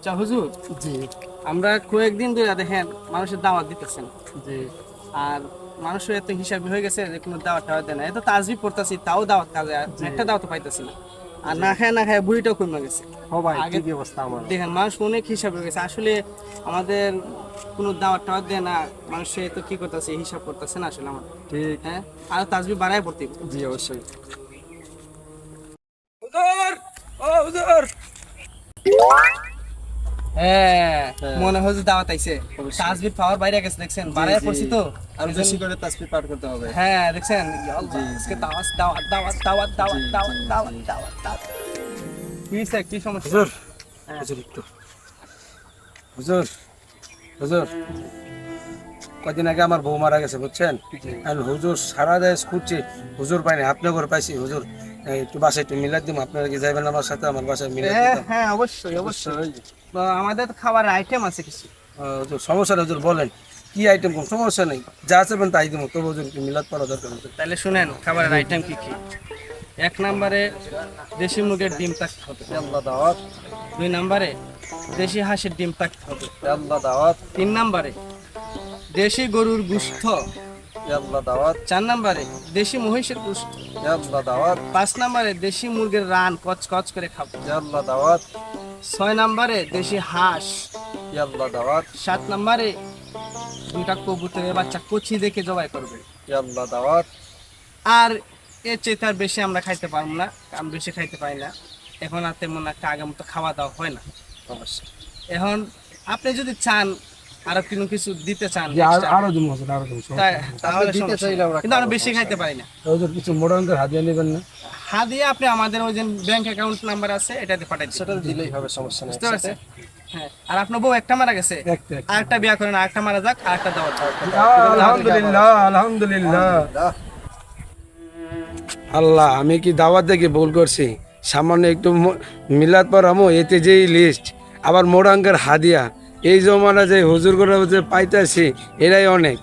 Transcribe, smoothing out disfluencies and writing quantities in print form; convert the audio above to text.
আচ্ছা হুজুর, জি আমরা কয়েকদিন ধরে দেখেন মানুষের দাওয়াত দিতেছেন, জি আর মানুষের এত হিসাবি হয়ে গেছে যে কোনো দাওয়াত টাওয়াত দেয় না। এত তাজবি পড়তাছি তাও দাওয়াত কাজে একটা দাওয়াত পাইতেছি না। আর না খায় বুড়িটাও কমে গেছে। ও ভাই আগে ঠিকই অবস্থা আমার। দেখেন মানুষ অনেক হিসাব হয়ে গেছে। আসলে আমাদের কোনো দাওয়াত টাওয়াত দেয় না, মানুষ তো কি করতেছে হিসাব করতেছে না আসলে আমার। ঠিক। হ্যাঁ, আর তাজবি বাড়ায় পড়তে হবে। জি অবশ্যই। হুজুর, ও হুজুর। হ্যাঁ, হ্যাঁ। মনে হয় যে দাওয়াত আইছে। অবশ্যই। তাজবির পাওয়ার বাইরে গেছে, দেখছেন বাড়ায় জি, পড়ছি তো। আর এজন্য- বেশি করে তাসবিহ পাঠ করতে হবে। হ্যাঁ দেখছেন, জি, আজকে দাওয়াত দাওয়াত দাওয়াত দাওয়াত দাওয়াত জি, দাওয়াত জি, দাওয়াত জি। দাওয়াত দাওয়াত। কি স্যার, কি সমস্যা? হুজুর হ্যাঁ। হুজুর একটু হুজুর হুজুর কদিন আগে আমার বউ মারা গেছে বুঝছেন। আর হুজুর সারা দেশ খুঁজছি, হুজুর পাইনি, আপনি করে পাইছি। হুজুর একটু বাসায় একটু মিলাদ দিম, আপনারা কি যাইবেন আমার সাথে? আমার বাসায় মিলাদ হ্যাঁ দিতাম। হ্যাঁ, অবশ্যই অবশ্যই। তো আমাদের খাবার আইটেম আছে কিছু। হুজুর সমস্যা নেই, হুজুর বলেন কি আইটেম, কোন সমস্যা নেই, যা চাইবেন তাই দিব। তবু হুজুর একটু মিলাদ পড়া দরকার হুজুর। তাহলে শুনেন খাবারের আইটেম কি কি। এক নম্বরে দেশি মুরগির ডিম থাকতে হবে। আল্লাহ দাওয়াত, 2 নম্বরে দেশি হাঁসের ডিম থাকতে হবে। আল্লাহ দাওয়াত, 3 নম্বরে দেশি গরুর গোশত। আল্লাহ দাওয়াত, 4 নম্বরে দেশি মহিষের গোশত। আল্লাহ দাওয়াত, 5 নম্বরে দেশি মুরগির রান কচ করে খাবো। আল্লাহ দাওয়াত, 6 নম্বরে দেশি হাঁস। আল্লাহ দাওয়াত, 7 নম্বরে 2টা কবুতরের বাচ্চা কচি দেখে জবাই করবে। আল্লাহ দাওয়াত। আর এর চেয়ে তার বেশি আমরা খাইতে পারবো না, আমি বেশি খাইতে পারি না। এখন আর তেমন একটা আগের মতো খাওয়া দাওয়া হয় না। অবশ্যই। এখন আপনি যদি চান আরো কোনো কিছু দিতে চান জি, extra, আরো দিন হুজুর, আরো দিন। তাহলে দিতে সমস্যা চাইলে নেই। আমরা কিন্তু আমরা খাবো, বেশি সমস্যা খাইতে নেই। পারি না। হুজুর কিছু মোটামুটি হাদিয়া নেবেন না? দিয়ে আপনি আমাদের ওই যে ব্যাংক অ্যাকাউন্ট নাম্বার আছে, এটাতে পাঠাই দিন। সেটা দিলেই হবে, সমস্যা নেই। বুঝতে পারছেন? হ্যাঁ, আর আপনার বউ একটা মারা গেছে, একটা। আর একটা বিয়া করেন, আর একটা মারা যাক, আর একটা দেওয়া যাক। আলহামদুলিল্লাহ, আলহামদুলিল্লাহ। আল্লাহ, আমি কি দাওয়াত দেখে ভুল করছি? সামান্য একটু মিলাদ পড়ামো, এতে যেই লিস্ট, আবার মোড়াঙ্গের হাদিয়া, এই জমানা যে হুজুর করে যে পাইতাছি, এরাই অনেক।